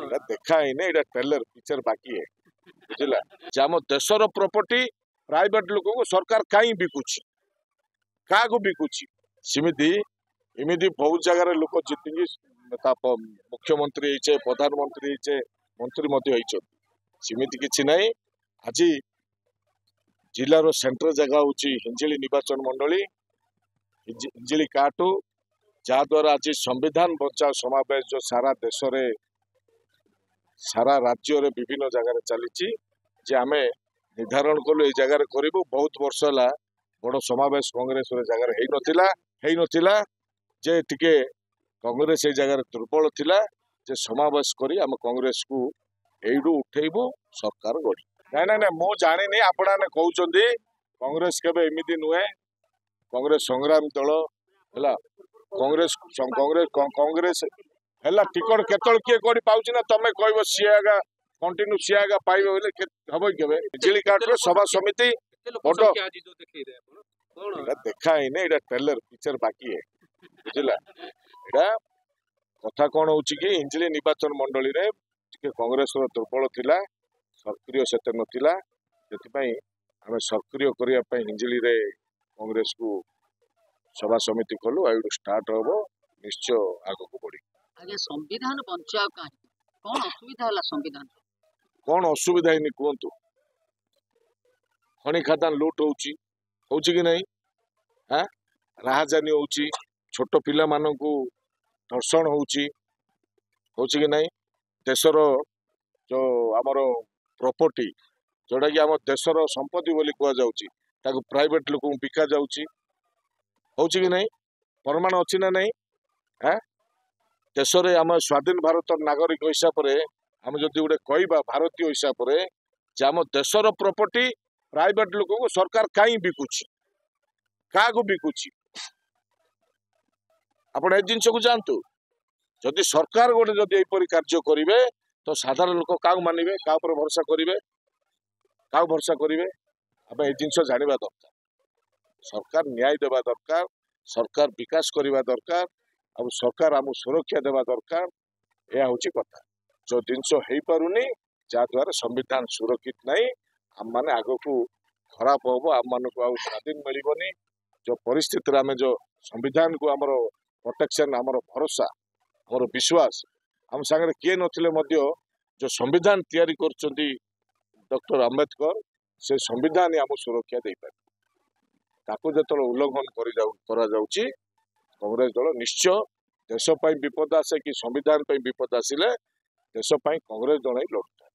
एटा देखा ही नहीं, एटा trailer picture बाकी है बुझला। जे आम देशर प्रॉपर्टी प्राइवेट लोक को सरकार कहीं बिकुची, क्या बिकुची सिमिति इमिति बहुत जगह लोक जीति मुख्यमंत्री होइछे, प्रधानमंत्री होइछे, मंत्री मध्य होइछे, सिमिति किछि नहीं। आज जिलार सेंटर जगह होची हिंजिली निर्वाचन मंडली, हिंजिली काटू, जहाद्वारा आज संविधान बचाओ समावेश जो सारा देश रे सारा राज्य रे विभिन्न जगह चली जे आमे निर्धारण कलु ये जगह करूँ। बहुत वर्ष है बड़ समावेश कांग्रेस जगह नथिला जे टिके कांग्रेस ये जगह दुर्बल थिला जे समावेश करी आम कांग्रेस को एडू उठेबू सरकार गढ़ी। ना ना मु जानी आपण कहते कांग्रेस केबे एमिति नुहे, कांग्रेस संग्राम दल है, कांग्रेस कांग्रेस कांग्रेस है टिकट केतल किए कोडी पाउछि ना तमे कहबो सी आगा कंटिन्यू सी आगा पाइबो बोले हबो केबे बिजली काट सभा समिति बड़ देखा ही नहीं, एटा ट्रेलर पिक्चर बाकी है बुझला। एटा कथा कौन हो हिंजिली निर्वाचन मंडली रे कांग्रेस दुर्बल थिला, सक्रिय सेते नथिला, सेतिपई आमे सक्रिय करिया पई हिंजिली रे कांग्रेस को सभा समिति कलु आइडू स्टार्ट हबो निश्चय आगो को बढ़ी। आगे संविधान बचाव का कौन असुविधा होला? संविधान कौन असुविधा ही कहतु, खनि खादान लूट होची कि नहीं, हाँ राहजानी होची, छोट पिला मानकू धर्षण होची कि नहीं, देशर जो आमर प्रॉपर्टी जोड़ा कि आम देशर संपत्ति बोली कह जाउची ताको प्राइवेट लोक बिका जाउची होची कि नहीं, प्रमाण अच्छी ना नहीं। हाँ देश रे आम स्वाधीन भारत नागरिक हिसाब से आम जदि गोटे कहवा भारतीय हिसाब से जे आम देशर प्रॉपर्टी प्राइवेट लोक को सरकार कहीं बिकुची, क्या बिकुची आपण ए जिनस को जानतु। जदि सरकार गोटे जदि एपरी कार्य करेंगे तो साधारण लोक क्या मानवे, क्या भरोसा करेंगे, क्या भरोसा करेंगे। आम ए जिनस जाना दरकार, सरकार न्याय देवा दरकार, सरकार विकास करवा दरकार, अब सरकार आम सुरक्षा देवा दरकार। यह हूँ कथा जो जिनस हो पारुनी जहाद्वारा संविधान सुरक्षित नहीं, आम मैंने आग को खराब हम, आम मान को स्वाधीन मिलनी। जो परिस्थिति आम जो संविधान को आमर प्रोटेक्शन, आमर भरोसा, आमर विश्वास आम सागर किए नथिले मध्य जो संविधान तैयारी करछंती डॉक्टर अंबेडकर, से संविधान आम सुरक्षा दे पारे। ताको जतल उल्लंघन करा जाउची कांग्रेस दल निश्चय देश विपद आसे कि संविधान विपद आसिले देश कांग्रेस दल ही लड़ता।